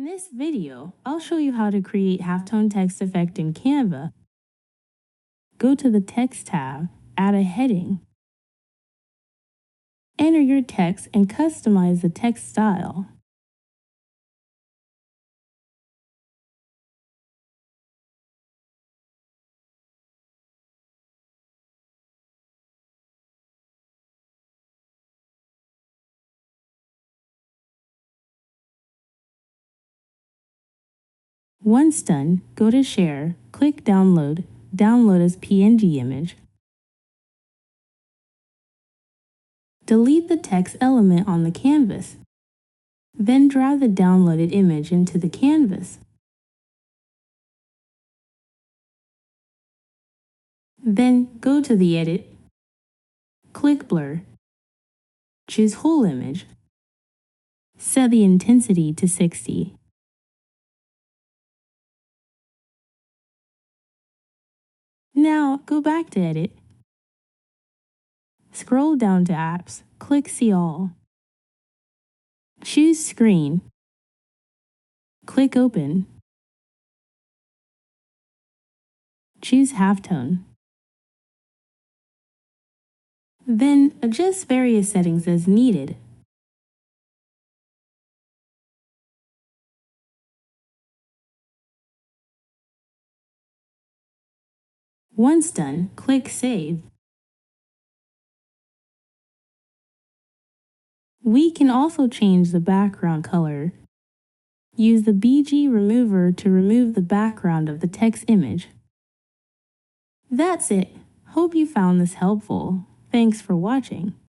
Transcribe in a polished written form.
this video, I'll show you how to create halftone text effect in Canva. Go to the Text tab, add a heading. Enter your text and customize the text style. Once done, go to Share, click Download, download as PNG image. Delete the text element on the canvas. Then drag the downloaded image into the canvas. Then go to the Edit, click Blur, choose Whole Image, set the intensity to 60. Now go back to Edit, scroll down to Apps, click See All. Choose Screen, click Open, choose Halftone. Then adjust various settings as needed. Once done, click Save. We can also change the background color. Use the BG remover to remove the background of the text image. That's it. Hope you found this helpful. Thanks for watching.